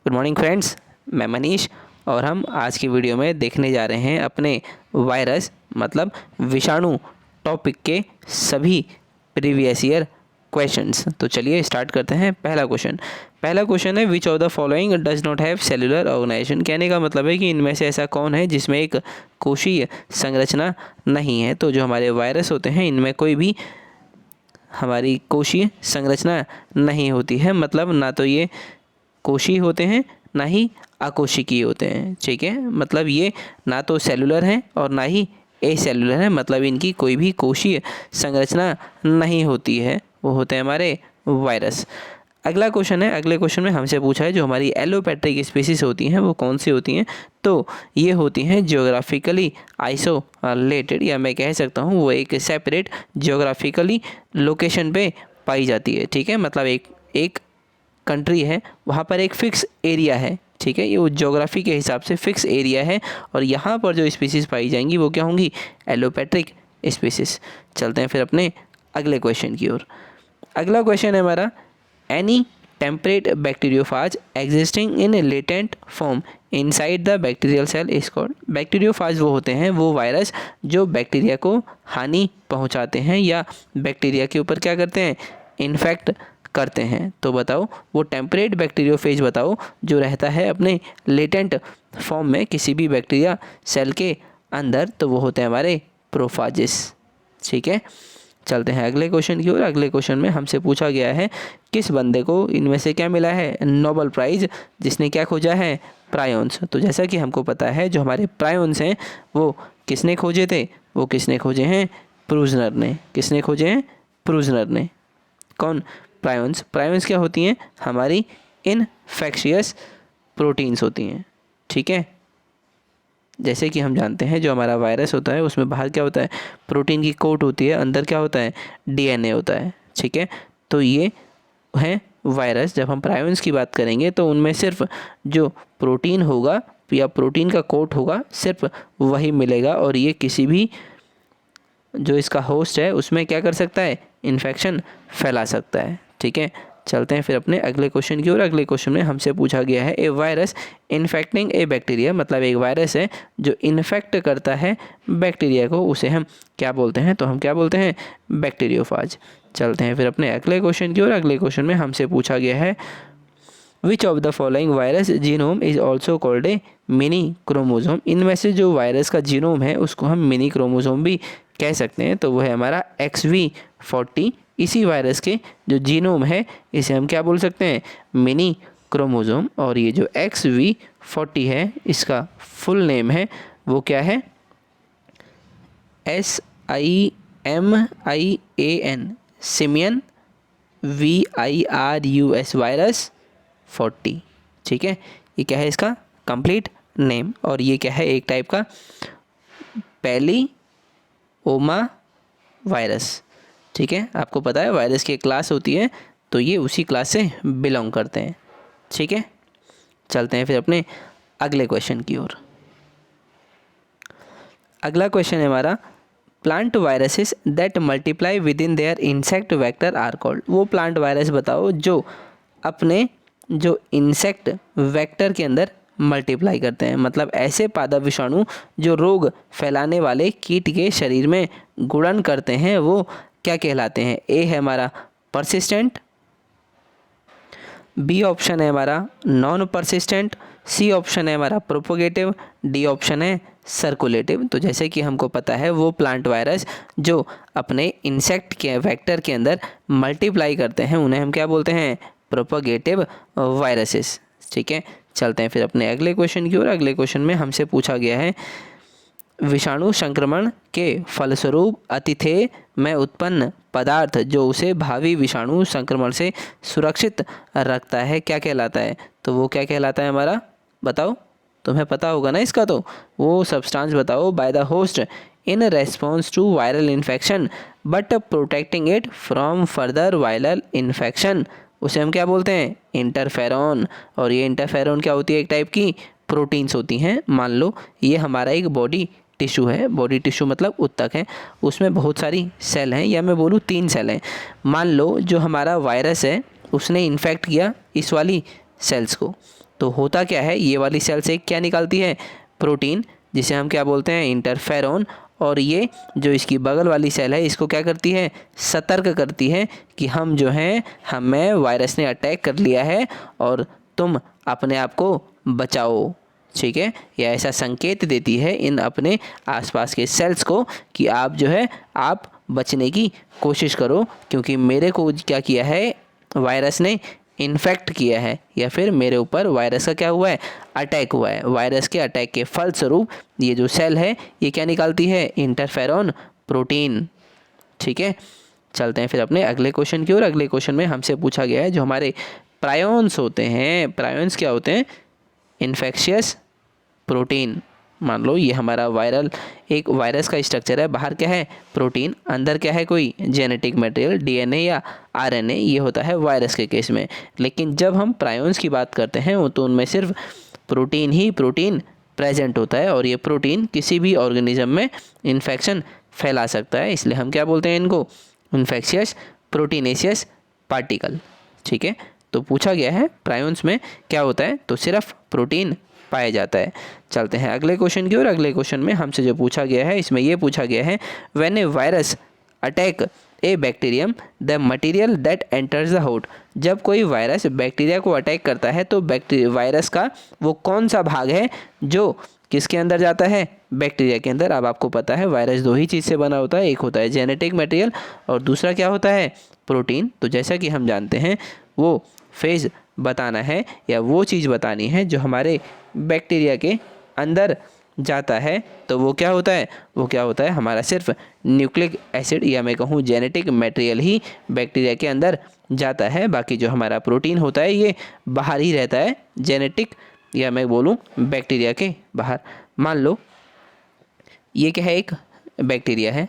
Good morning friends, मैं मनीष और हम आज की वीडियो में देखने जा रहे हैं अपने वायरस मतलब विषाणु टॉपिक के सभी प्रीवियस ईयर क्वेश्चंस। तो चलिए स्टार्ट करते हैं। पहला क्वेश्चन है which of the following does not have cellular organisation. कहने का मतलब है कि इनमें से ऐसा कौन है जिसमें एक कोशीय संरचना नहीं है। तो जो हमारे वायरस होते हैं इनमें कोई भी हमारी कोशीय संरचना नहीं होती है, मतलब ना तो ये कोशीय होते हैं ना ही अकोशिकीय होते हैं। ठीक है, मतलब ये ना तो सेलुलर हैं और ना ही एसेलुलर है, मतलब इनकी कोई भी कोशीय संरचना नहीं होती है। वो होते हैं हमारे वायरस। अगला क्वेश्चन है, अगले क्वेश्चन में हमसे पूछा है जो हमारी एलोपैट्रिक स्पीसीज होती हैं वो कौन सी होती हैं। तो ये होती हैं जियोग्राफिकली आइसोलेटेड, या मैं कह सकता हूँ वो एक सेपरेट जियोग्राफिकली लोकेशन पे पाई जाती है। ठीक है, मतलब एक कंट्री है, वहाँ पर एक फ़िक्स एरिया है। ठीक है, ये वो ज्योग्राफी के हिसाब से फ़िक्स एरिया है और यहाँ पर जो स्पीसीज़ पाई जाएंगी वो क्या होंगी, एलोपैट्रिक स्पीसीज़। चलते हैं फिर अपने अगले क्वेश्चन की ओर। अगला क्वेश्चन है हमारा, any temperate bacteriophage existing in latent form inside the bacterial cell is called. Bacteriophage वो होते हैं, वो वायरस जो बैक्टीरिया को हानि पहुँचाते हैं या बैक्टीरिया के ऊपर क्या करते हैं, इन्फेक्ट करते हैं। तो बताओ वो टेम्परेट बैक्टीरियोफेज बताओ जो रहता है अपने लेटेंट फॉर्म में किसी भी बैक्टीरिया सेल के अंदर, तो वो होते हैं हमारे प्रोफाजिस। ठीक है, चलते हैं अगले क्वेश्चन की ओर। अगले क्वेश्चन में हमसे पूछा गया है किस बंदे को इनमें से क्या मिला है, नोबेल प्राइज़, जिसने क्या खोजा है, प्रायोन्स। तो जैसा कि हमको पता है जो हमारे प्रायोन्स हैं वो किसने खोजे थे, वो किसने खोजे हैं, प्रूजनर ने। किसने खोजे हैं, प्रूजनर ने। कौन, प्रायोन्स। प्रायोन्स क्या होती हैं, हमारी इनफेक्शियस प्रोटीन्स होती हैं। ठीक है, जैसे कि हम जानते हैं जो हमारा वायरस होता है उसमें बाहर क्या होता है, प्रोटीन की कोट होती है, अंदर क्या होता है, डीएनए होता है। ठीक है, तो ये है वायरस। जब हम प्रायोन्स की बात करेंगे तो उनमें सिर्फ जो प्रोटीन होगा या प्रोटीन का कोट होगा सिर्फ वही मिलेगा और ये किसी भी जो इसका होस्ट है उसमें क्या कर सकता है, इन्फेक्शन फैला सकता है। ठीक है, चलते हैं फिर अपने अगले क्वेश्चन की ओर। अगले क्वेश्चन में हमसे पूछा गया है ए वायरस इन्फेक्टिंग ए बैक्टीरिया, मतलब एक वायरस है जो इन्फेक्ट करता है बैक्टीरिया को, उसे हम क्या बोलते हैं, तो हम क्या बोलते हैं, बैक्टीरियोफाज। चलते हैं फिर अपने अगले क्वेश्चन की ओर। अगले क्वेश्चन में हमसे पूछा गया है which of the following virus genome is also called a mini chromosome. इनमें से जो वायरस का जीनोम है उसको हम मिनी क्रोमोजोम भी कह सकते हैं। तो वो है हमारा XV40। इसी वायरस के जो जीनोम है इसे हम क्या बोल सकते हैं, मिनी क्रोमोजोम। और ये जो XV40 है इसका फुल नेम है वो क्या है, SIMIAN, सिमियन VIRUS वायरस 40। ठीक है, ये क्या है इसका कंप्लीट नेम। और ये क्या है, एक टाइप का पैलिओमा वायरस। ठीक है, आपको पता है वायरस की क्लास होती है तो ये उसी क्लास से बिलोंग करते हैं। ठीक है, चलते हैं फिर अपने अगले क्वेश्चन की ओर। अगला क्वेश्चन है हमारा, plant viruses that multiply within their insect vector are called. वो प्लांट वायरस बताओ जो अपने जो इंसेक्ट वेक्टर के अंदर मल्टीप्लाई करते हैं, मतलब ऐसे पादप विषाणु जो रोग फैलाने वाले कीट के शरीर में गुणन करते हैं वो क्या कहलाते हैं। ए है हमारा परसिस्टेंट, बी ऑप्शन है हमारा नॉन परसिस्टेंट, सी ऑप्शन है हमारा प्रोपोगेटिव, डी ऑप्शन है सर्कुलेटिव। तो जैसे कि हमको पता है वो प्लांट वायरस जो अपने इंसेक्ट के वेक्टर के अंदर मल्टीप्लाई करते हैं उन्हें हम क्या बोलते हैं, प्रोपोगेटिव वायरसेस। ठीक है, चलते हैं फिर अपने अगले क्वेश्चन की ओर। अगले क्वेश्चन में हमसे पूछा गया है विषाणु संक्रमण के फलस्वरूप अतिथेय में उत्पन्न पदार्थ जो उसे भावी विषाणु संक्रमण से सुरक्षित रखता है क्या कहलाता है। तो वो क्या कहलाता है हमारा, बताओ, तुम्हें पता होगा ना इसका, तो वो सब्सटेंस बताओ by the host in response to viral infection but protecting it from further viral infection. उसे हम क्या बोलते हैं, इंटरफेरॉन। और ये इंटरफेरॉन क्या होती है, एक टाइप की प्रोटीन्स होती हैं। मान लो ये हमारा एक बॉडी टिश्यू है, बॉडी टिश्यू मतलब ऊतक है, उसमें बहुत सारी सेल हैं, या मैं बोलूँ 3 सेल हैं। मान लो जो हमारा वायरस है उसने इन्फेक्ट किया इस वाली सेल्स को, तो होता क्या है, ये वाली सेल से क्या निकालती है, प्रोटीन, जिसे हम क्या बोलते हैं, इंटरफेरोन। और ये जो इसकी बगल वाली सेल है इसको क्या करती है, सतर्क करती है कि हम जो हैं, हमें वायरस ने अटैक कर लिया है और तुम अपने आप को बचाओ। ठीक है, या ऐसा संकेत देती है इन अपने आसपास के सेल्स को कि आप जो है आप बचने की कोशिश करो, क्योंकि मेरे को क्या किया है, वायरस ने इन्फेक्ट किया है, या फिर मेरे ऊपर वायरस का क्या हुआ है, अटैक हुआ है। वायरस के अटैक के फलस्वरूप ये जो सेल है ये क्या निकालती है, इंटरफेरोन प्रोटीन। ठीक है, चलते हैं फिर अपने अगले क्वेश्चन की ओर। अगले क्वेश्चन में हमसे पूछा गया है जो हमारे प्रायोन्स होते हैं, प्रायोन्स क्या होते हैं, इन्फेक्शियस प्रोटीन। मान लो ये हमारा एक वायरस का स्ट्रक्चर है, बाहर क्या है, प्रोटीन, अंदर क्या है, कोई जेनेटिक मटेरियल, डीएनए या आरएनए, ये होता है वायरस के केस में। लेकिन जब हम प्रायोन्स की बात करते हैं तो उनमें सिर्फ प्रोटीन ही प्रोटीन प्रेजेंट होता है, और ये प्रोटीन किसी भी ऑर्गेनिज्म में इन्फेक्शन फैला सकता है, इसलिए हम क्या बोलते हैं इनको, इन्फेक्शियस प्रोटीनेशियस पार्टिकल। ठीक है, तो पूछा गया है प्रायोन्स में क्या होता है, तो सिर्फ प्रोटीन पाया जाता है। चलते हैं अगले क्वेश्चन की ओर। अगले क्वेश्चन में हमसे जो पूछा गया है, इसमें ये पूछा गया है, when A virus attack A bacterium the material that enters the host. जब कोई वायरस बैक्टीरिया को अटैक करता है तो वायरस का वो कौन सा भाग है जो किसके अंदर जाता है, बैक्टीरिया के अंदर। अब आपको पता है वायरस दो ही चीज़ से बना होता है, एक होता है जेनेटिक मटेरियल और दूसरा क्या होता है, प्रोटीन। तो जैसा कि हम जानते हैं वो फेज बताना है या वो चीज़ बतानी है जो हमारे बैक्टीरिया के अंदर जाता है, तो वो क्या होता है, वो क्या होता है, हमारा सिर्फ न्यूक्लिक एसिड या मैं कहूँ जेनेटिक मटेरियल ही बैक्टीरिया के अंदर जाता है। बाकी जो हमारा प्रोटीन होता है ये बाहर ही रहता है, जेनेटिक या मैं बोलूँ बैक्टीरिया के बाहर। मान लो ये क्या है, एक बैक्टीरिया है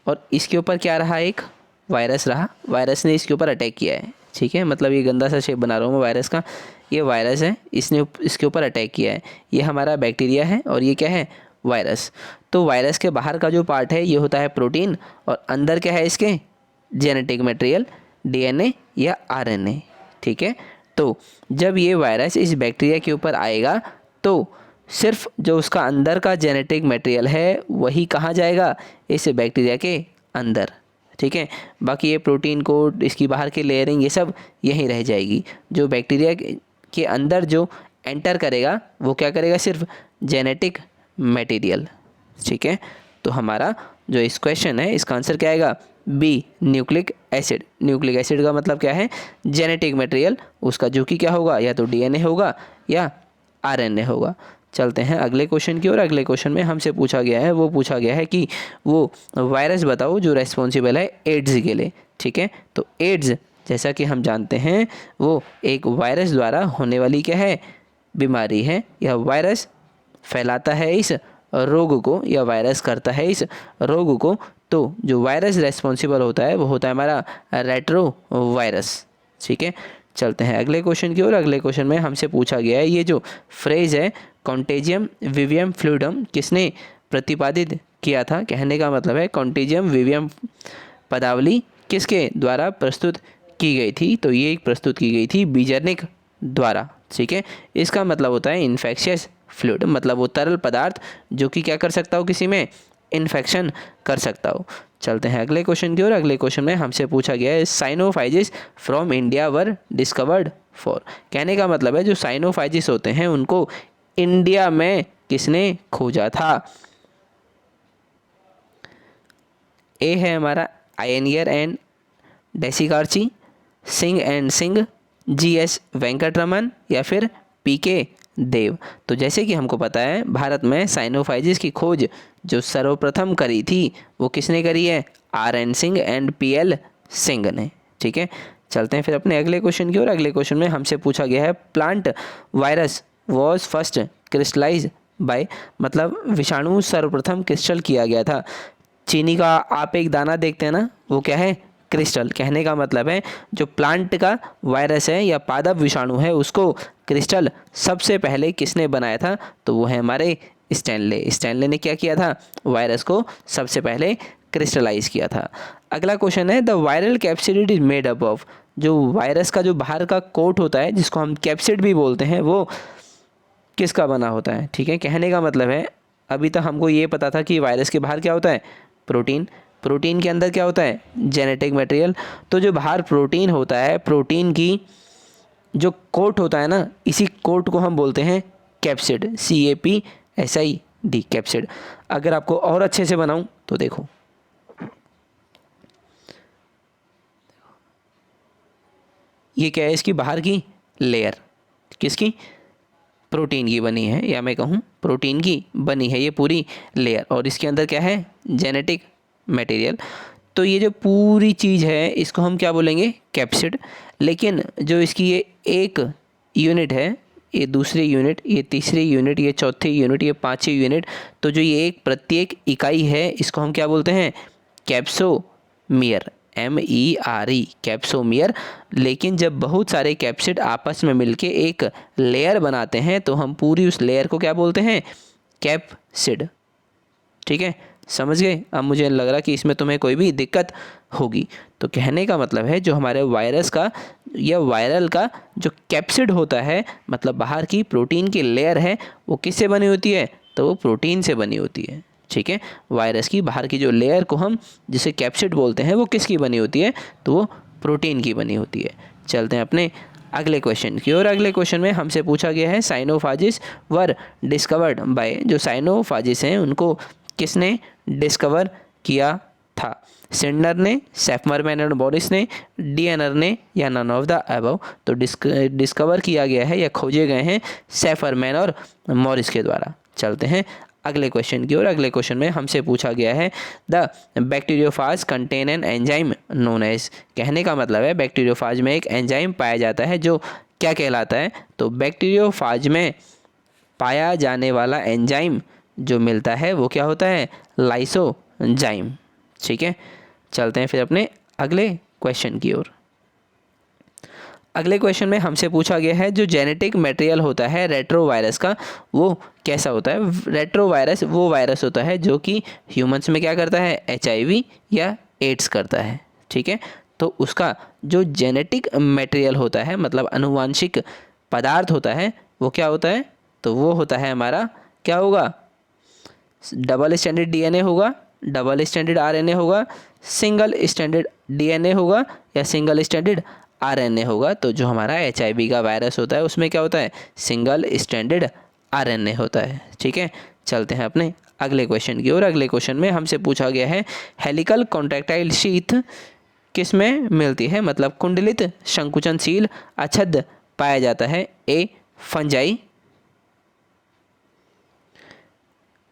और इसके ऊपर क्या रहा, एक वायरस रहा, वायरस ने इसके ऊपर अटैक किया है। ठीक है, मतलब ये गंदा सा शेप बना रहा हूँ मैं वायरस का, ये वायरस है, इसने इसके ऊपर अटैक किया है, ये हमारा बैक्टीरिया है और ये क्या है, वायरस। तो वायरस के बाहर का जो पार्ट है ये होता है प्रोटीन और अंदर क्या है इसके, जेनेटिक मटेरियल, डीएनए या आरएनए। ठीक है, तो जब ये वायरस इस बैक्टीरिया के ऊपर आएगा तो सिर्फ जो उसका अंदर का जेनेटिक मटेरियल है वही कहाँ जाएगा, इस बैक्टीरिया के अंदर। ठीक है, बाकी ये प्रोटीन कोड, इसकी बाहर की लेयरिंग, ये सब यहीं रह जाएगी। जो बैक्टीरिया के अंदर जो एंटर करेगा वो क्या करेगा, सिर्फ जेनेटिक मटेरियल। ठीक है, तो हमारा जो इस क्वेश्चन है इसका आंसर क्या आएगा, B, nucleic acid. Nucleic acid का मतलब क्या है, जेनेटिक मटेरियल, उसका जो कि क्या होगा, या तो डीएनए होगा या आरएनए होगा। चलते हैं अगले क्वेश्चन की ओर। अगले क्वेश्चन में हमसे पूछा गया है, वो पूछा गया है कि वो वायरस बताओ जो रेस्पॉन्सिबल है एड्स के लिए। ठीक है, तो एड्स जैसा कि हम जानते हैं वो एक वायरस द्वारा होने वाली क्या है, बीमारी है, या वायरस फैलाता है इस रोग को या वायरस करता है इस रोग को। तो जो वायरस रेस्पॉन्सिबल होता है वो होता है हमारा रेट्रो वायरस। ठीक है, चलते हैं अगले क्वेश्चन की ओर। अगले क्वेश्चन में हमसे पूछा गया है, ये जो फ्रेज़ है कॉन्टेजियम विवियम फ्लूइडम किसने प्रतिपादित किया था। कहने का मतलब है कॉन्टेजियम विवियम पदावली किसके द्वारा प्रस्तुत की गई थी, तो ये प्रस्तुत की गई थी बीजर्निक द्वारा। ठीक है, इसका मतलब होता है इन्फेक्शियस फ्लूइड, मतलब वो तरल पदार्थ जो कि क्या कर सकता हो, किसी में इन्फेक्शन कर सकता हो। चलते हैं अगले क्वेश्चन की ओर। अगले क्वेश्चन में हमसे पूछा गया है cyanophages from India were discovered for. कहने का मतलब है जो साइनोफाइजिस होते हैं उनको इंडिया में किसने खोजा था। ए है हमारा Iyengar and Desikachary, Singh and Singh, GS Venkataraman या फिर पीके देव। तो जैसे कि हमको पता है भारत में साइनोफाइजिस की खोज जो सर्वप्रथम करी थी वो किसने करी है, RN. Singh and PL. Singh ने। ठीक है, चलते हैं फिर अपने अगले क्वेश्चन की ओर। अगले क्वेश्चन में हमसे पूछा गया है plant virus was first crystallised by, मतलब विषाणु सर्वप्रथम क्रिस्टल किया गया था। चीनी का आप एक दाना देखते हैं ना, वो क्या है, क्रिस्टल। कहने का मतलब है जो प्लांट का वायरस है या पादप विषाणु है उसको क्रिस्टल सबसे पहले किसने बनाया था, तो वो है हमारे स्टैनले। स्टैनले ने क्या किया था, वायरस को सबसे पहले क्रिस्टलाइज किया था। अगला क्वेश्चन है the viral capsid is made up of, जो वायरस का जो बाहर का कोट होता है जिसको हम कैप्सिड भी बोलते हैं वो किसका बना होता है, ठीक है। कहने का मतलब है अभी तक हमको ये पता था कि वायरस के बाहर क्या होता है, प्रोटीन, प्रोटीन के अंदर क्या होता है, जेनेटिक मटेरियल। तो जो बाहर प्रोटीन होता है, प्रोटीन की जो कोट होता है ना, इसी कोट को हम बोलते हैं कैप्सिड, CAPSID, कैप्सिड। अगर आपको और अच्छे से बनाऊं तो देखो, ये क्या है, इसकी बाहर की लेयर किसकी, प्रोटीन की बनी है, या मैं कहूँ प्रोटीन की बनी है ये पूरी लेयर, और इसके अंदर क्या है, जेनेटिक मटेरियल। तो ये जो पूरी चीज़ है इसको हम क्या बोलेंगे, कैप्सिड। लेकिन जो इसकी ये एक यूनिट है, ये दूसरी यूनिट, ये तीसरी यूनिट, ये चौथी यूनिट, ये पांचवी यूनिट, तो जो ये एक प्रत्येक इकाई है इसको हम क्या बोलते हैं, कैप्सोमियर, MERE, कैप्सोमियर। लेकिन जब बहुत सारे कैप्सिड आपस में मिलके एक लेयर बनाते हैं तो हम पूरी उस लेयर को क्या बोलते हैं, कैप्सिड, ठीक है। समझ गए। अब मुझे लग रहा कि इसमें तुम्हें कोई भी दिक्कत होगी। तो कहने का मतलब है जो हमारे वायरस का या वायरल का जो कैप्सिड होता है, मतलब बाहर की प्रोटीन की लेयर है, वो किससे बनी होती है, तो वो प्रोटीन से बनी होती है, ठीक है। वायरस की बाहर की जो लेयर को हम जिसे कैप्सिड बोलते हैं वो किसकी बनी होती है, तो वो प्रोटीन की बनी होती है। चलते हैं अपने अगले क्वेश्चन की ओर। अगले क्वेश्चन में हमसे पूछा गया है साइनोफाजिस वर डिस्कवर्ड बाय, जो साइनोफाजिस हैं उनको किसने डिस्कवर किया था, सिंडर ने, सैफमरमैन और मॉरिस ने, डीएनर ने, या नन ऑफ द अबव। तो डिस्कवर किया गया है या खोजे गए हैं सैफरमैन और मॉरिस के द्वारा। चलते हैं अगले क्वेश्चन की ओर। अगले क्वेश्चन में हमसे पूछा गया है the bacteriophage contain an enzyme known as. कहने का मतलब है बैक्टीरियोफाज में एक एंजाइम पाया जाता है जो क्या कहलाता है, तो बैक्टीरियोफाज में पाया जाने वाला एंजाइम जो मिलता है वो क्या होता है, लाइसोजाइम, ठीक है। चलते हैं फिर अपने अगले क्वेश्चन की ओर। अगले क्वेश्चन में हमसे पूछा गया है जो जेनेटिक मटेरियल होता है रेट्रोवायरस का वो कैसा होता है। रेट्रोवायरस वो वायरस होता है जो कि ह्यूमंस में क्या करता है, HIV या एड्स करता है, ठीक है। तो उसका जो जेनेटिक मटेरियल होता है, मतलब अनुवांशिक पदार्थ होता है, वो क्या होता है, तो वो होता है हमारा क्या होगा, डबल स्टैंडर्ड DNA होगा, डबल स्टैंडर्ड RNA होगा, सिंगल स्टैंडर्ड DNA होगा, या सिंगल स्टैंडर्ड RNA होगा। तो जो हमारा HIV का वायरस होता है उसमें क्या होता है, सिंगल स्टैंडर्ड RNA होता है, ठीक है। चलते हैं अपने अगले क्वेश्चन की ओर। अगले क्वेश्चन में हमसे पूछा गया है हेलिकल कॉन्ट्रैक्टाइल शीथ किस में मिलती है, मतलब कुंडलित संकुचनशील अच्छद पाया जाता है, A fungi,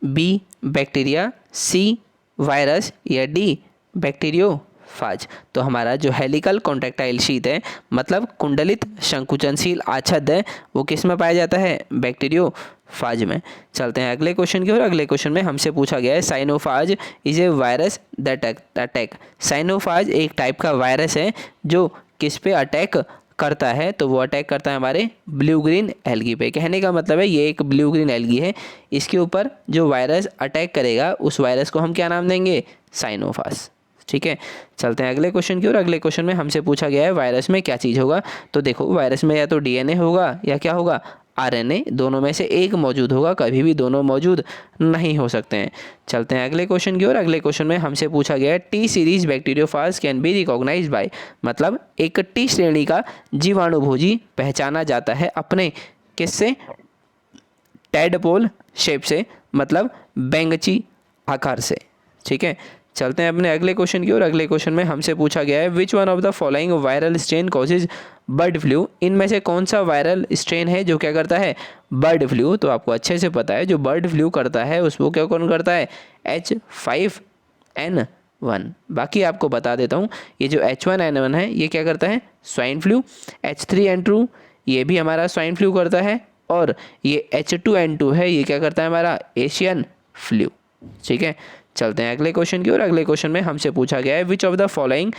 B bacteria, C virus, या D बैक्टीरियोफाज। तो हमारा जो हेलिकल कॉन्ट्रैक्टाइल शीथ है, मतलब कुंडलित संकुचनशील आच्छद है, वो किस में पाया जाता है, बैक्टीरियोफाज में। चलते हैं अगले क्वेश्चन की ओर। अगले क्वेश्चन में हमसे पूछा गया है cyanophage is a virus that attack. Cyanophage एक टाइप का वायरस है जो किस पे अटैक करता है, तो वो अटैक करता है हमारे ब्लू ग्रीन एल्गी पे। कहने का मतलब है ये एक ब्लू ग्रीन एल्गी है, इसके ऊपर जो वायरस अटैक करेगा उस वायरस को हम क्या नाम देंगे, साइनोफाज, ठीक है। चलते हैं अगले क्वेश्चन की ओर। अगले क्वेश्चन में हमसे पूछा गया है वायरस में क्या चीज़ होगा। तो देखो वायरस में या तो DNA होगा या क्या होगा, RNA, दोनों में से एक मौजूद होगा, कभी भी दोनों मौजूद नहीं हो सकते हैं। चलते हैं अगले क्वेश्चन की ओर। अगले क्वेश्चन में हमसे पूछा गया है T series bacteriophage can be recognised by, मतलब एक T श्रेणी का जीवाणुभोजी पहचाना जाता है अपने किससे, टैडपोल शेप से, मतलब बैंगची आकार से, ठीक है। चलते हैं अपने अगले क्वेश्चन की ओर। अगले क्वेश्चन में हमसे पूछा गया है which one of the following viral strain causes bird flu. इनमें से कौन सा वायरल स्ट्रेन है जो क्या करता है, बर्ड फ्लू। तो आपको अच्छे से पता है जो बर्ड फ्लू करता है उसको क्या कौन करता है, H5N1। बाकी आपको बता देता हूँ ये जो H1N1 है ये क्या करता है, स्वाइन फ्लू। H3N2 ये भी हमारा स्वाइन फ्लू करता है, और ये H2N2 है ये क्या करता है हमारा एशियन फ्लू, ठीक है। चलते हैं अगले क्वेश्चन की ओर। अगले क्वेश्चन में हमसे पूछा गया है which of the following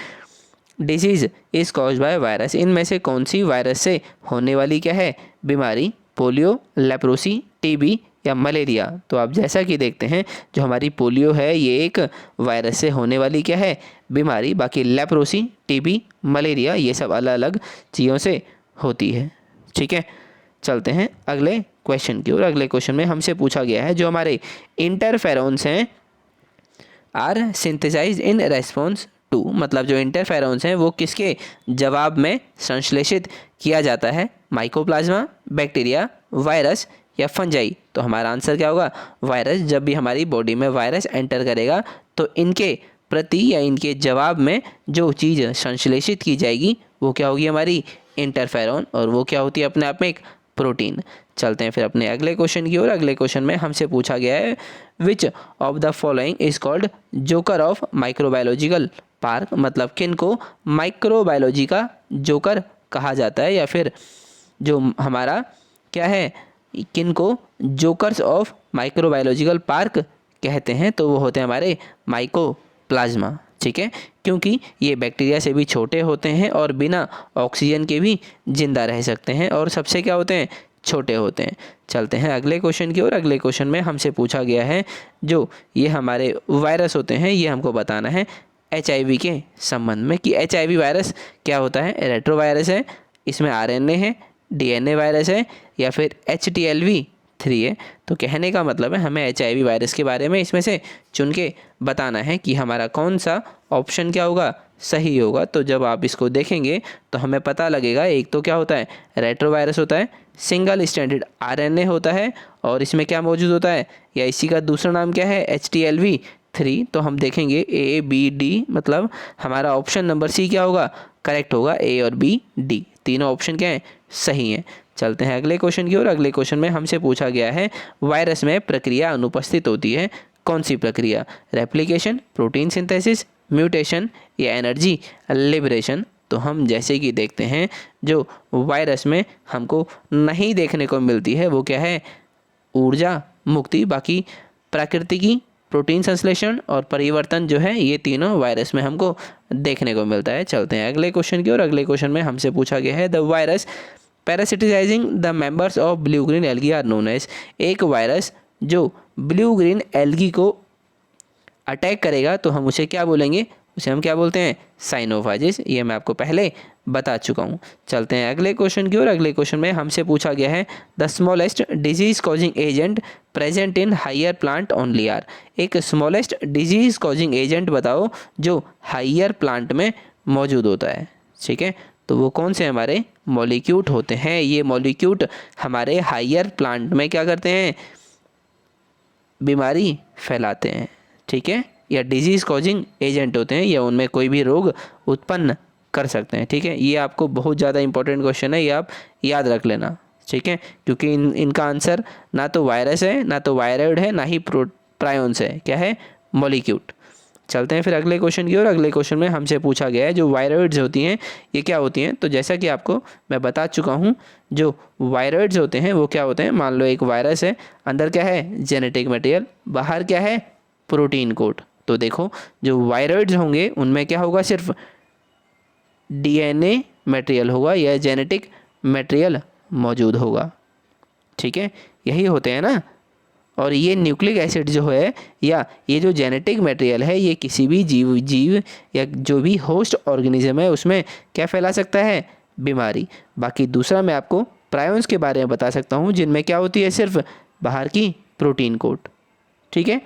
disease is caused by virus. इनमें से कौन सी वायरस से होने वाली क्या है बीमारी, पोलियो, लेप्रोसी, TB, या मलेरिया। तो आप जैसा कि देखते हैं जो हमारी पोलियो है ये एक वायरस से होने वाली क्या है बीमारी, बाकी लेप्रोसी, टीबी, मलेरिया ये सब अलग अलग चीज़ों से होती है। ठीक है, चलते हैं अगले क्वेश्चन की ओर। अगले क्वेश्चन में हमसे पूछा गया है जो हमारे इंटरफेरोन्स हैं are synthesised in response to, मतलब जो इंटरफेरोन्स हैं वो किसके जवाब में संश्लेषित किया जाता है, माइकोप्लाज्मा, बैक्टीरिया, वायरस या फंजाई। तो हमारा आंसर क्या होगा वायरस। जब भी हमारी बॉडी में वायरस एंटर करेगा तो इनके प्रति या इनके जवाब में जो चीज़ संश्लेषित की जाएगी वो क्या होगी हमारी इंटरफेरॉन, और वो क्या होती है अपने आप में एक प्रोटीन। चलते हैं फिर अपने अगले क्वेश्चन की ओर। अगले क्वेश्चन में हमसे पूछा गया है which of the following is called joker of microbiological park, मतलब किन को माइक्रोबायोलॉजी का जोकर कहा जाता है, या फिर जो हमारा क्या है किन को जोकर्स ऑफ माइक्रोबायोलॉजिकल पार्क कहते हैं। तो वो होते हैं हमारे माइकोप्लाज्मा। ठीक है, क्योंकि ये बैक्टीरिया से भी छोटे होते हैं और बिना ऑक्सीजन के भी जिंदा रह सकते हैं और सबसे क्या होते हैं छोटे होते हैं। चलते हैं अगले क्वेश्चन की ओर। अगले क्वेश्चन में हमसे पूछा गया है जो ये हमारे वायरस होते हैं ये हमको बताना है HIV के संबंध में कि HIV वायरस क्या होता है, रेट्रोवायरस है, इसमें RNA है, DNA वायरस है या फिर HTLV3 है। तो कहने का मतलब है हमें HIV वायरस के बारे में इसमें से चुन के बताना है कि हमारा कौन सा ऑप्शन क्या होगा सही होगा। तो जब आप इसको देखेंगे तो हमें पता लगेगा एक तो क्या होता है रेट्रोवायरस होता है, सिंगल स्ट्रैंडेड RNA होता है और इसमें क्या मौजूद होता है या इसी का दूसरा नाम क्या है HTLV3। तो हम देखेंगे A, B, D, मतलब हमारा ऑप्शन नंबर C क्या होगा करेक्ट होगा। A और B, D तीनों ऑप्शन क्या हैं सही हैं। चलते हैं अगले क्वेश्चन की ओर। अगले क्वेश्चन में हमसे पूछा गया है वायरस में प्रक्रिया अनुपस्थित होती है, कौन सी प्रक्रिया, रेप्लिकेशन, प्रोटीन सिंथेसिस, म्यूटेशन या एनर्जी लिबरेशन। तो हम जैसे कि देखते हैं जो वायरस में हमको नहीं देखने को मिलती है वो क्या है ऊर्जा मुक्ति, बाकी प्राकृतिकी, प्रोटीन संश्लेषण और परिवर्तन जो है ये तीनों वायरस में हमको देखने को मिलता है। चलते हैं अगले क्वेश्चन की ओर। अगले क्वेश्चन में हमसे पूछा गया है the virus parasitizing the members of blue green algae are known as, एक वायरस जो ब्लू ग्रीन एल्गी को अटैक करेगा तो हम उसे क्या बोलेंगे, उसे हम क्या बोलते हैं साइनोफाजिस। ये मैं आपको पहले बता चुका हूँ। चलते हैं अगले क्वेश्चन की ओर। अगले क्वेश्चन में हमसे पूछा गया है the smallest disease causing agent present in higher plant only are, एक स्मॉलेस्ट डिजीज कॉजिंग एजेंट बताओ जो हायर प्लांट में मौजूद होता है। ठीक है, तो वो कौन से हमारे मॉलिक्यूट होते हैं, ये मॉलिक्यूट हमारे हायर प्लांट में क्या करते हैं बीमारी फैलाते हैं। ठीक है, या डिजीज कॉजिंग एजेंट होते हैं या उनमें कोई भी रोग उत्पन्न कर सकते हैं। ठीक है, ये आपको बहुत ज़्यादा इंपॉर्टेंट क्वेश्चन है, ये आप याद रख लेना। ठीक है, क्योंकि इनका आंसर ना तो वायरस है ना तो वायरॉइड है ना ही प्रायोन्स है, क्या है मॉलिक्यूट। चलते हैं फिर अगले क्वेश्चन की ओर। अगले क्वेश्चन में हमसे पूछा गया है जो वायरॉइड्स होती हैं ये क्या होती हैं। तो जैसा कि आपको मैं बता चुका हूँ जो वायरॉइड्स होते हैं वो क्या होते हैं, मान लो एक वायरस है, अंदर क्या है जेनेटिक मटेरियल, बाहर क्या है प्रोटीन कोड। तो देखो जो वायरॉइड्स होंगे उनमें क्या होगा सिर्फ DNA मटेरियल होगा या जेनेटिक मटेरियल मौजूद होगा। ठीक है, यही होते हैं ना। और ये न्यूक्लिक एसिड जो है या ये जो जेनेटिक मटेरियल है ये किसी भी जीव या जो भी होस्ट ऑर्गेनिज्म है उसमें क्या फैला सकता है बीमारी। बाकी दूसरा मैं आपको प्रायोन्स के बारे में बता सकता हूँ जिनमें क्या होती है सिर्फ बाहर की प्रोटीन कोड। ठीक है,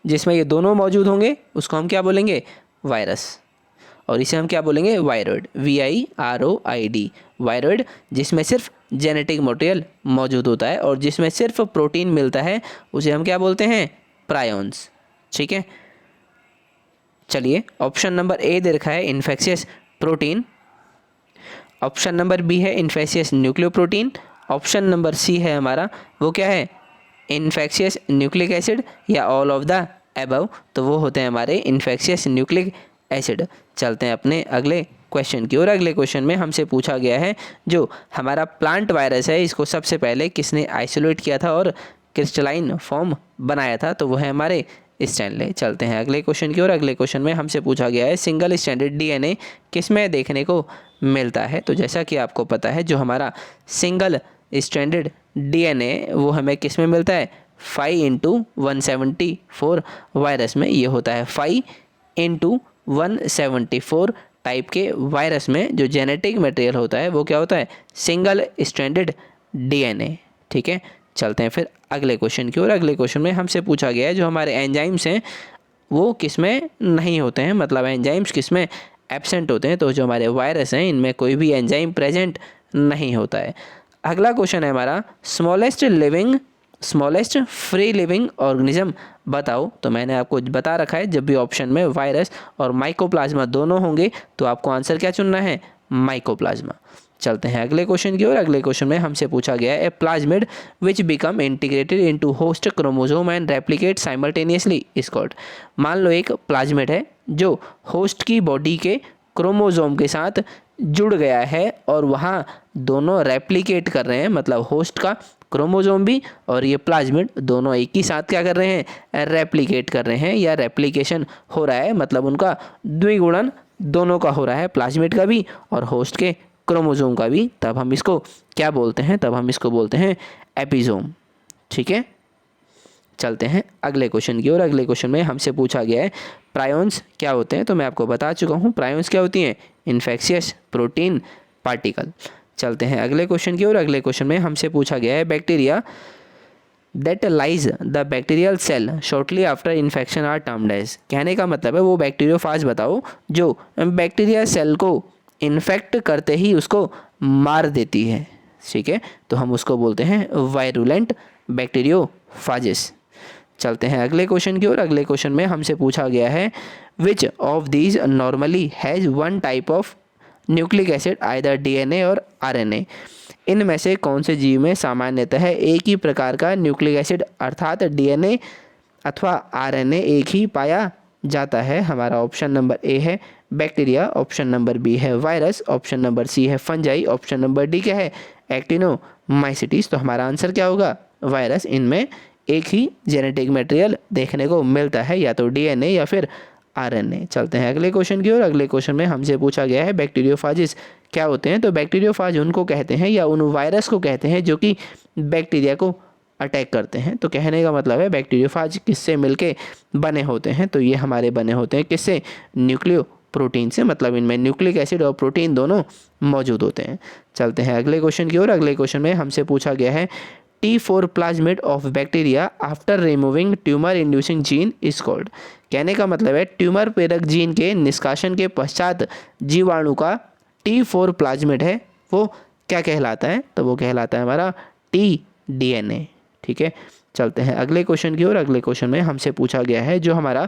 जिसमें ये दोनों मौजूद होंगे उसको हम क्या बोलेंगे वायरस, और इसे हम क्या बोलेंगे वायरॉइड, VIROID वायरॉइड, जिसमें सिर्फ जेनेटिक मटेरियल मौजूद होता है और जिसमें सिर्फ प्रोटीन मिलता है उसे हम क्या बोलते हैं प्रायोन्स। ठीक है, चलिए ऑप्शन नंबर A दे रखा है infectious protein, option number B है infectious nucleoprotein, option number C है हमारा वो क्या है इन्फेक्शियस न्यूक्लिक एसिड या ऑल ऑफ द अबव। तो वो होते हैं हमारे इन्फेक्शियस न्यूक्लिक एसिड। चलते हैं अपने अगले क्वेश्चन की ओर। अगले क्वेश्चन में हमसे पूछा गया है जो हमारा प्लांट वायरस है इसको सबसे पहले किसने आइसोलेट किया था और क्रिस्टलाइन फॉर्म बनाया था। तो वो है हमारे स्टैनले। चलते हैं अगले क्वेश्चन की ओर। अगले क्वेश्चन में हमसे पूछा गया है सिंगल स्ट्रैंडेड DNA किस में देखने को मिलता है। तो जैसा कि आपको पता है जो हमारा सिंगल स्ट्रैंडेड डीएनए वो हमें किस में मिलता है 5x174 वायरस में। ये होता है 5x174 टाइप के वायरस में जो जेनेटिक मटेरियल होता है वो क्या होता है सिंगल स्ट्रैंडेड डीएनए। ठीक है, चलते हैं फिर अगले क्वेश्चन की ओर। अगले क्वेश्चन में हमसे पूछा गया है जो हमारे एंजाइम्स हैं वो किस में नहीं होते हैं, मतलब एंजाइम्स किस में एब्सेंट होते हैं। तो जो हमारे वायरस हैं इनमें कोई भी एंजाइम प्रेजेंट नहीं होता है। अगला क्वेश्चन है हमारा स्मॉलेस्ट फ्री लिविंग ऑर्गेनिज्म बताओ। तो मैंने आपको बता रखा है जब भी ऑप्शन में वायरस और माइकोप्लाज्मा दोनों होंगे तो आपको आंसर क्या चुनना है माइकोप्लाज्मा। चलते हैं अगले क्वेश्चन की ओर। अगले क्वेश्चन में हमसे पूछा गया है a plasmid which become integrated into host chromosome and replicate simultaneously is called. मान लो एक प्लाज्मिड है जो होस्ट की बॉडी के क्रोमोसोम के साथ जुड़ गया है और वहाँ दोनों रेप्लिकेट कर रहे हैं, मतलब होस्ट का क्रोमोसोम भी और ये प्लाज्मिड दोनों एक ही साथ क्या कर रहे हैं रेप्लिकेट कर रहे हैं या रेप्लिकेशन हो रहा है, मतलब उनका द्विगुणन दोनों का हो रहा है, प्लाज्मिड का भी और होस्ट के क्रोमोसोम का भी। तब हम इसको क्या बोलते हैं, तब हम इसको बोलते हैं एपिसोम। ठीक है, चलते हैं अगले क्वेश्चन की ओर। अगले क्वेश्चन में हमसे पूछा गया है प्रायोन्स क्या होते हैं। तो मैं आपको बता चुका हूँ प्रायोन्स क्या होती हैं इन्फेक्शियस प्रोटीन पार्टिकल। चलते हैं अगले क्वेश्चन की ओर। अगले क्वेश्चन में हमसे पूछा गया है bacteria that lyse the bacterial cell shortly after infection are termed as. कहने का मतलब है वो बैक्टीरियोफाज बताओ जो बैक्टीरिया सेल को इन्फेक्ट करते ही उसको मार देती है। ठीक है, तो हम उसको बोलते हैं वायरुलेंट बैक्टीरियोफाजिस। चलते हैं अगले क्वेश्चन की ओर। अगले क्वेश्चन में हमसे पूछा गया है which of these normally has one type of nucleic acid either DNA और आरएनए। इनमें से कौन से जीव में सामान्यतः एक ही प्रकार का न्यूक्लिक एसिड अर्थात डीएनए अथवा आरएनए एक ही पाया जाता है। हमारा ऑप्शन नंबर ए है बैक्टीरिया, ऑप्शन नंबर बी है वायरस, ऑप्शन नंबर सी है फंजाई, ऑप्शन नंबर डी क्या है एक्टिनोमाइसिटीज। तो हमारा आंसर क्या होगा वायरस। इनमें एक ही जेनेटिक मटेरियल देखने को मिलता है या तो डीएनए या फिर आरएनए। चलते हैं अगले क्वेश्चन की ओर। अगले क्वेश्चन में हमसे पूछा गया है बैक्टीरियोफाजिस क्या होते हैं। तो बैक्टीरियोफाज उनको कहते हैं या उन वायरस को कहते हैं जो कि बैक्टीरिया को अटैक करते हैं। तो कहने का मतलब है बैक्टीरियोफाज किससे मिलके बने होते हैं। तो ये हमारे बने होते हैं किससे न्यूक्लियो प्रोटीन से, मतलब इनमें न्यूक्लिक एसिड और प्रोटीन दोनों मौजूद होते हैं। चलते हैं अगले क्वेश्चन की ओर। अगले क्वेश्चन में हमसे पूछा गया है T4 plasmid of bacteria after removing tumour inducing gene is called. कहने का मतलब है ट्यूमर प्रेरक जीन के निष्कासन के पश्चात जीवाणु का T4 प्लाज्मिड है वो क्या कहलाता है। तो वो कहलाता है हमारा tDNA। ठीक है, चलते हैं अगले क्वेश्चन की ओर। अगले क्वेश्चन में हमसे पूछा गया है जो हमारा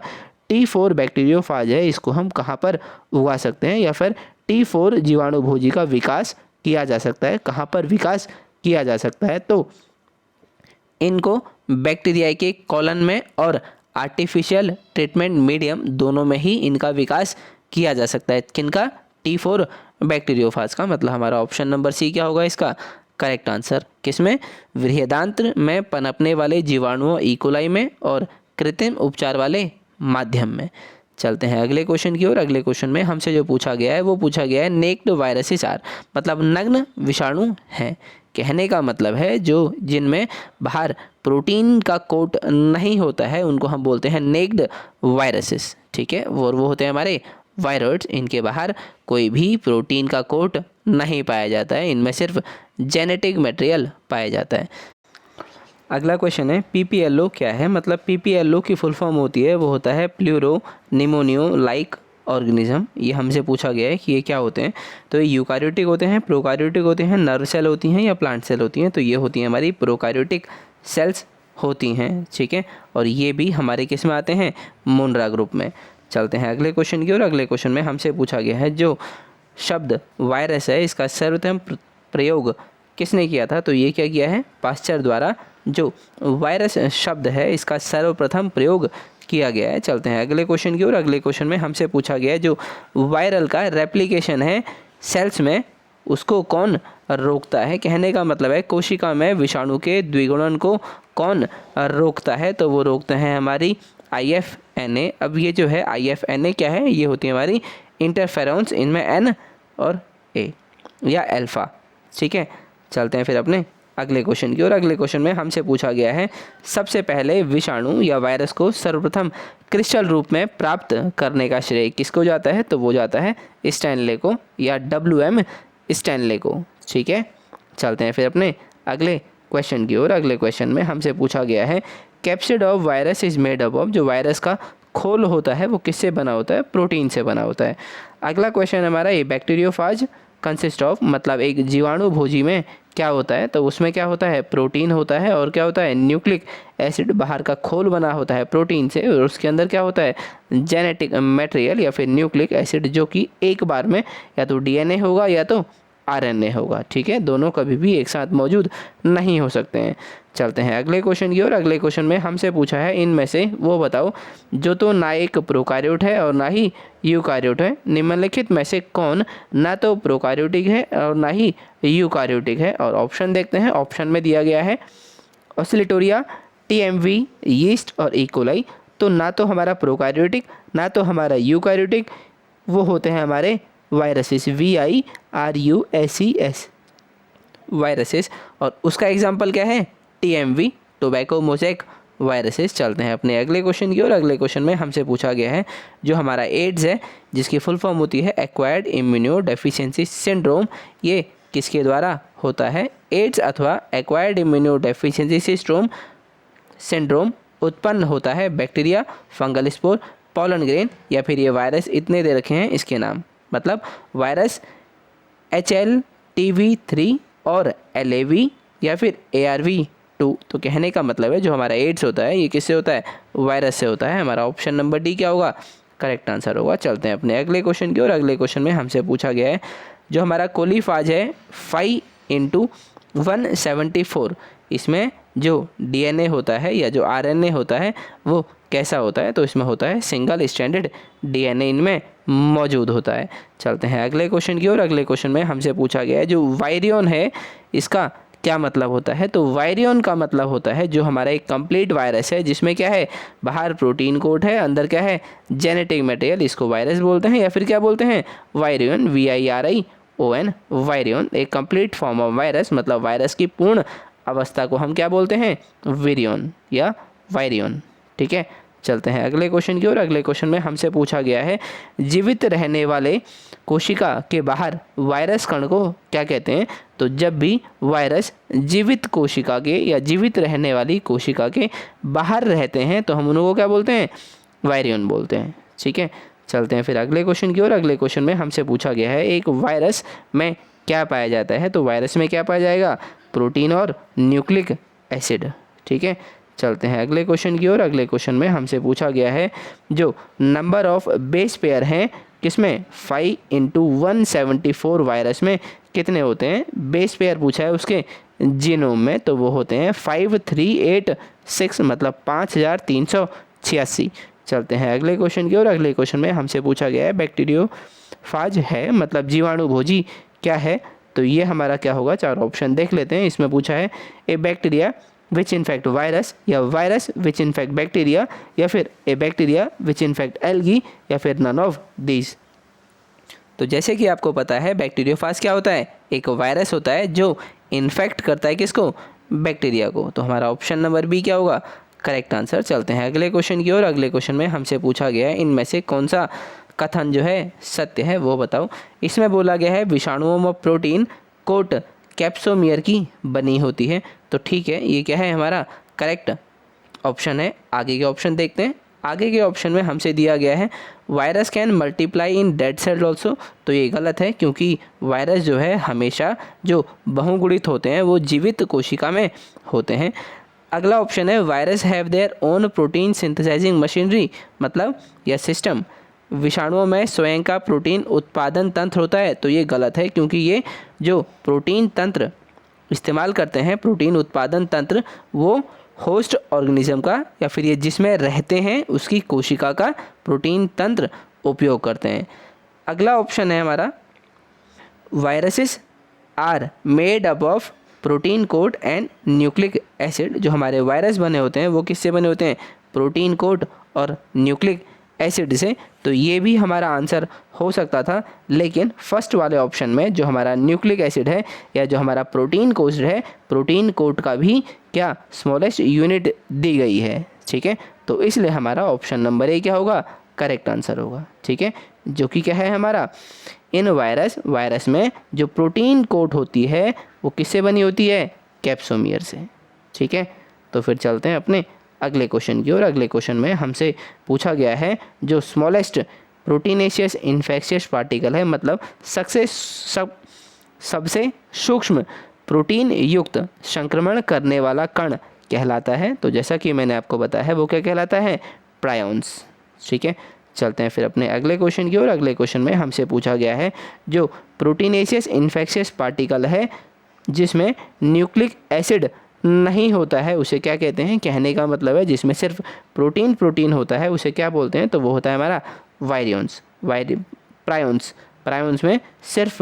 T4 बैक्टीरियोफाज है इसको हम कहाँ पर उगा सकते हैं या फिर T4 जीवाणु भोजी का विकास किया जा सकता है, कहाँ पर विकास किया जा सकता है। तो इनको बैक्टीरिया के कॉलन में और आर्टिफिशियल ट्रीटमेंट मीडियम दोनों में ही इनका विकास किया जा सकता है। किनका T4 बैक्टीरियोफाज का, मतलब हमारा ऑप्शन नंबर सी क्या होगा इसका करेक्ट आंसर। किसमें बृहदान्त्र में पनपने वाले जीवाणुओं इकोलाई में और कृत्रिम उपचार वाले माध्यम में। चलते हैं अगले क्वेश्चन की ओर। अगले क्वेश्चन में हमसे जो पूछा गया है वो पूछा गया है नेक्ड वायरसेस आर, मतलब नग्न विषाणु हैं। कहने का मतलब है जो जिनमें बाहर प्रोटीन का कोट नहीं होता है उनको हम बोलते हैं नेक्ड वायरसेस। ठीक है, और वो होते हैं हमारे वायरॉइड्स। इनके बाहर कोई भी प्रोटीन का कोट नहीं पाया जाता है, इनमें सिर्फ जेनेटिक मटेरियल पाया जाता है। अगला क्वेश्चन है PPLO क्या है। मतलब PPLO की फुल फॉर्म होती है वो होता है प्लूरो निमोनियो लाइक ऑर्गेनिज्म। ये हमसे पूछा गया है कि ये क्या होते हैं। तो ये यूकारियोटिक होते हैं, प्रोकारियोटिक होते हैं, नर्व सेल होती हैं या प्लांट सेल होती हैं। तो ये होती हैं हमारी प्रोकारियोटिक सेल्स होती हैं। ठीक है, और ये भी हमारे किस में आते हैं मुनरा ग्रुप में। चलते हैं अगले क्वेश्चन की ओर। अगले क्वेश्चन में हमसे पूछा गया है जो शब्द वायरस है इसका सर्वप्रथम प्रयोग किसने किया था। तो ये क्या किया है पाश्चर द्वारा जो वायरस शब्द है इसका सर्वप्रथम प्रयोग किया गया है। चलते हैं अगले क्वेश्चन की ओर। अगले क्वेश्चन में हमसे पूछा गया है जो वायरल का रेप्लिकेशन है सेल्स में उसको कौन रोकता है। कहने का मतलब है कोशिका में विषाणु के द्विगुणन को कौन रोकता है। तो वो रोकते हैं हमारी IFNA। अब ये जो है IFNA क्या है, ये होती है हमारी इंटरफेरोन्स, इनमें N और A या अल्फ़ा। ठीक है, चलते हैं फिर अपने अगले क्वेश्चन की ओर। अगले क्वेश्चन में हमसे पूछा गया है सबसे पहले विषाणु या वायरस को सर्वप्रथम क्रिस्टल रूप में प्राप्त करने का श्रेय किसको जाता है? तो वो जाता है स्टैनले को या WM स्टैनले को। ठीक है, चलते हैं फिर अपने अगले क्वेश्चन की ओर। अगले क्वेश्चन में हमसे पूछा गया है capsid of virus is made up of, जो वायरस का खोल होता है वो किससे बना होता है? प्रोटीन से बना होता है। अगला क्वेश्चन हमारा ये बैक्टीरियोफाज कंसिस्ट ऑफ, मतलब एक जीवाणु भोजी में क्या होता है? तो उसमें क्या होता है? प्रोटीन होता है और क्या होता है? न्यूक्लिक एसिड, बाहर का खोल बना होता है प्रोटीन से और उसके अंदर क्या होता है? जेनेटिक मटेरियल या फिर न्यूक्लिक एसिड, जो कि एक बार में या तो DNA होगा या तो RNA होगा। ठीक है, दोनों कभी भी एक साथ मौजूद नहीं हो सकते हैं। चलते हैं अगले क्वेश्चन की ओर। अगले क्वेश्चन में हमसे पूछा है इनमें से वो बताओ जो तो ना एक प्रोकार्योट है और ना ही यूकार्योट है, निम्नलिखित में से कौन ना तो प्रोकार्योटिक है और ना ही यूकार्योटिक है? और ऑप्शन देखते हैं। ऑप्शन में दिया गया है ऑस्लिटोरिया, TMV, यीस्ट और इकोलाई। तो ना तो हमारा प्रोकार्योटिक ना तो हमारा यूकार्योटिक, वो होते हैं हमारे वायरसेस, VIRUSES वायरसेस। और उसका एग्जाम्पल क्या है? TMV, tobacco mosaic viruses. चलते हैं अपने अगले क्वेश्चन की ओर। अगले क्वेश्चन में हमसे पूछा गया है जो हमारा एड्स है, जिसकी फुल फॉर्म होती है एक्वायर्ड इम्यूनो डेफिशिएंसी सिंड्रोम, ये किसके द्वारा होता है? एड्स अथवा एक्वायर्ड इम्यूनो डेफिशिएंसी सिंड्रोम उत्पन्न होता है bacteria, fungal spore, pollen grain या फिर ये वायरस इतने दे रखे हैं इसके नाम। मतलब वायरस HLTV3 और LAV या फिर ARV2। तो कहने का मतलब है जो हमारा एड्स होता है ये किससे होता है? वायरस से होता है। हमारा ऑप्शन नंबर डी क्या होगा? करेक्ट आंसर होगा। चलते हैं अपने अगले क्वेश्चन की ओर। अगले क्वेश्चन में हमसे पूछा गया है जो हमारा कोलीफाज है 5x174, इसमें जो DNA होता है या जो RNA होता है वो कैसा होता है? तो इसमें होता है सिंगल स्ट्रैंडेड DNA इनमें मौजूद होता है। चलते हैं अगले क्वेश्चन की ओर। अगले क्वेश्चन में हमसे पूछा गया है जो वायरियन है इसका क्या मतलब होता है? तो वायरियन का मतलब होता है जो हमारा एक कंप्लीट वायरस है जिसमें क्या है? बाहर प्रोटीन कोट है, अंदर क्या है? जेनेटिक मटेरियल, इसको वायरस बोलते हैं या फिर क्या बोलते हैं? Virion, VIRION virion. एक कंप्लीट फॉर्म ऑफ वायरस, मतलब वायरस की पूर्ण अवस्था को हम क्या बोलते हैं? विरियन या वायरियन। ठीक है, चलते हैं अगले क्वेश्चन की ओर। अगले क्वेश्चन में हमसे पूछा गया है जीवित रहने वाले कोशिका के बाहर वायरस कण को क्या कहते हैं? तो जब भी वायरस जीवित कोशिका के या जीवित रहने वाली कोशिका के बाहर रहते हैं तो हम उनको क्या बोलते हैं? वायरियन बोलते हैं। ठीक है, चलते हैं फिर अगले क्वेश्चन की ओर। अगले क्वेश्चन में हमसे पूछा गया है एक वायरस में क्या पाया जाता है? तो वायरस में क्या पाया जाएगा? प्रोटीन और न्यूक्लिक एसिड। ठीक है, चलते हैं अगले क्वेश्चन की ओर। अगले क्वेश्चन में हमसे पूछा गया है जो नंबर ऑफ बेस पेयर हैं किसमें? 5x174 वायरस में कितने होते हैं? बेस पेयर पूछा है उसके जीनोम में, तो वो होते हैं 5386, मतलब 5386। चलते हैं अगले क्वेश्चन की ओर। अगले क्वेश्चन में हमसे पूछा गया है बैक्टीरियोफाज है, मतलब जीवाणु भोजी क्या है? तो ये हमारा क्या होगा? चार ऑप्शन देख लेते हैं। इसमें पूछा है ए बैक्टीरिया विच इन्फेक्ट वायरस, या वायरस विच इन्फेक्ट बैक्टीरिया, या फिर ए बैक्टीरिया विच इन्फेक्ट एल्गी, या फिर नन ऑफ दीज। तो जैसे कि आपको पता है बैक्टीरियोफाज क्या होता है? एक वायरस होता है जो इन्फेक्ट करता है किसको? बैक्टीरिया को। तो हमारा ऑप्शन नंबर बी क्या होगा? Correct answer. चलते हैं अगले क्वेश्चन की ओर। अगले क्वेश्चन में हमसे पूछा गया है इनमें से कौन सा कथन जो है सत्य है वो बताओ। इसमें बोला गया है विषाणुओं में प्रोटीन कोट कैप्सोमियर की बनी होती है। तो ठीक है, ये क्या है? हमारा करेक्ट ऑप्शन है। आगे के ऑप्शन देखते हैं। आगे के ऑप्शन में हमसे दिया गया है virus can multiply in dead cell also. तो ये गलत है क्योंकि वायरस जो है हमेशा जो बहुगुणित होते हैं वो जीवित कोशिका में होते हैं। अगला ऑप्शन है virus have their own protein synthesising machinery, मतलब या सिस्टम, विषाणुओं में स्वयं का प्रोटीन उत्पादन तंत्र होता है। तो ये गलत है क्योंकि ये जो प्रोटीन तंत्र इस्तेमाल करते हैं, प्रोटीन उत्पादन तंत्र, वो होस्ट ऑर्गेनिज्म का या फिर ये जिसमें रहते हैं उसकी कोशिका का प्रोटीन तंत्र उपयोग करते हैं। अगला ऑप्शन है हमारा viruses are made up of protein coat and nucleic acid. जो हमारे वायरस बने होते हैं वो किससे बने होते हैं? प्रोटीन कोट और न्यूक्लिक एसिड से, तो ये भी हमारा आंसर हो सकता था। लेकिन फर्स्ट वाले ऑप्शन में जो हमारा न्यूक्लिक एसिड है या जो हमारा प्रोटीन कोड है, प्रोटीन कोड का भी क्या स्मॉलेस्ट यूनिट दी गई है, ठीक है। तो इसलिए हमारा ऑप्शन नंबर ए क्या होगा, करेक्ट आंसर होगा, ठीक है। जो कि क्या है हमारा, इन वायरस में जो प्रोटीन कोट होती है वो किससे बनी होती है, कैप्सोमियर से, ठीक है। तो फिर चलते हैं अपने अगले क्वेश्चन की ओर। अगले क्वेश्चन में हमसे पूछा गया है जो स्मॉलेस्ट प्रोटीनेशियस इन्फेक्शियस पार्टिकल है, मतलब सबसे सूक्ष्म प्रोटीन युक्त संक्रमण करने वाला कण कहलाता है। तो जैसा कि मैंने आपको बताया है वो क्या कहलाता है, प्रायोन्स, ठीक है। चलते हैं फिर अपने अगले क्वेश्चन की ओर। अगले क्वेश्चन में हमसे पूछा गया है जो प्रोटीनेशियस इन्फेक्शियस पार्टिकल है जिसमें न्यूक्लिक एसिड नहीं होता है उसे क्या कहते हैं, कहने का मतलब है जिसमें सिर्फ प्रोटीन होता है उसे क्या बोलते हैं, तो वो होता है हमारा प्रायोन्स में सिर्फ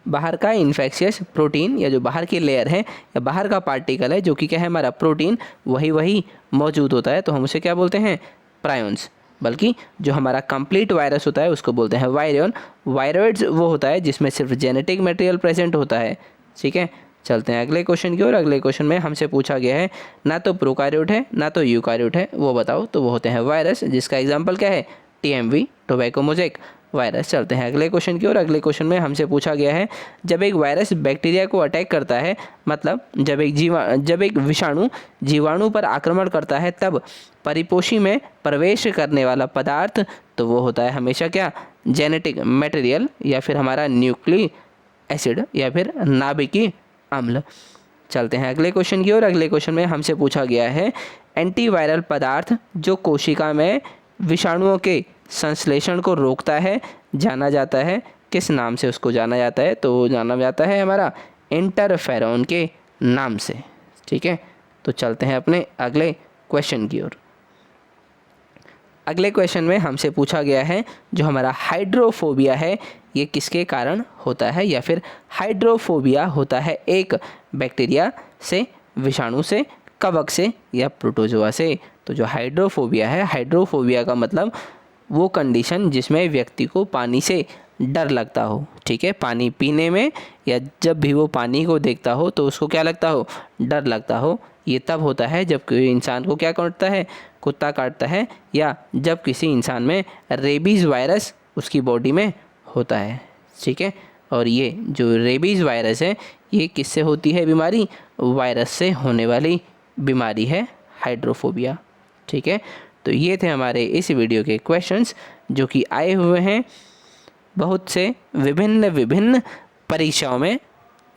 बाहर का इन्फेक्शियस प्रोटीन या जो बाहर की लेयर है या बाहर का पार्टिकल है जो कि क्या है हमारा प्रोटीन, वही मौजूद होता है, तो हम उसे क्या बोलते हैं, प्रायोन्स। बल्कि जो हमारा कंप्लीट वायरस होता है उसको बोलते हैं वायरियन। वायरॉइड्स वो होता है जिसमें सिर्फ जेनेटिक मटेरियल प्रेजेंट होता है, ठीक है। चलते हैं अगले क्वेश्चन की ओर। अगले क्वेश्चन में हमसे पूछा गया है ना तो प्रोकार्योट है ना तो यूकार्योट है, वो बताओ। तो वो होते हैं वायरस, जिसका एग्जाम्पल क्या है, TMV, टोबैको मोज़ेक वायरस। चलते हैं अगले क्वेश्चन की ओर। अगले क्वेश्चन में हमसे पूछा गया है जब एक वायरस बैक्टीरिया को अटैक करता है, मतलब जब एक विषाणु जीवाणु पर आक्रमण करता है, तब परिपोषी में प्रवेश करने वाला पदार्थ, तो वो होता है हमेशा क्या, जेनेटिक मटेरियल या फिर हमारा न्यूक्लिक एसिड या फिर नाभिकीय अम्ल। चलते हैं अगले क्वेश्चन की ओर। अगले क्वेश्चन में हमसे पूछा गया है एंटीवायरल पदार्थ जो कोशिका में विषाणुओं के संश्लेषण को रोकता है, जाना जाता है किस नाम से, उसको जाना जाता है, तो जाना जाता है हमारा इंटरफेरोन के नाम से, ठीक है। तो चलते हैं अपने अगले क्वेश्चन की ओर। अगले क्वेश्चन में हमसे पूछा गया है जो हमारा हाइड्रोफोबिया है ये किसके कारण होता है, या फिर हाइड्रोफोबिया होता है एक बैक्टीरिया से, विषाणु से, कवक से या प्रोटोजोआ से। तो जो हाइड्रोफोबिया है, हाइड्रोफोबिया का मतलब वो कंडीशन जिसमें व्यक्ति को पानी से डर लगता हो, ठीक है। पानी पीने में या जब भी वो पानी को देखता हो तो उसको क्या लगता हो, डर लगता हो। ये तब होता है जब कोई इंसान को क्या काटता है, कुत्ता काटता है, या जब किसी इंसान में रेबीज़ वायरस उसकी बॉडी में होता है, ठीक है। और ये जो रेबीज़ वायरस है ये किससे होती है बीमारी, वायरस से होने वाली बीमारी है हाइड्रोफोबिया, ठीक है। तो ये थे हमारे इस वीडियो के क्वेश्चंस जो कि आए हुए हैं बहुत से विभिन्न परीक्षाओं में,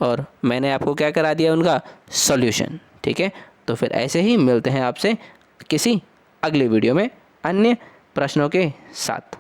और मैंने आपको क्या करा दिया, उनका सॉल्यूशन, ठीक है। तो फिर ऐसे ही मिलते हैं आपसे किसी अगले वीडियो में अन्य प्रश्नों के साथ।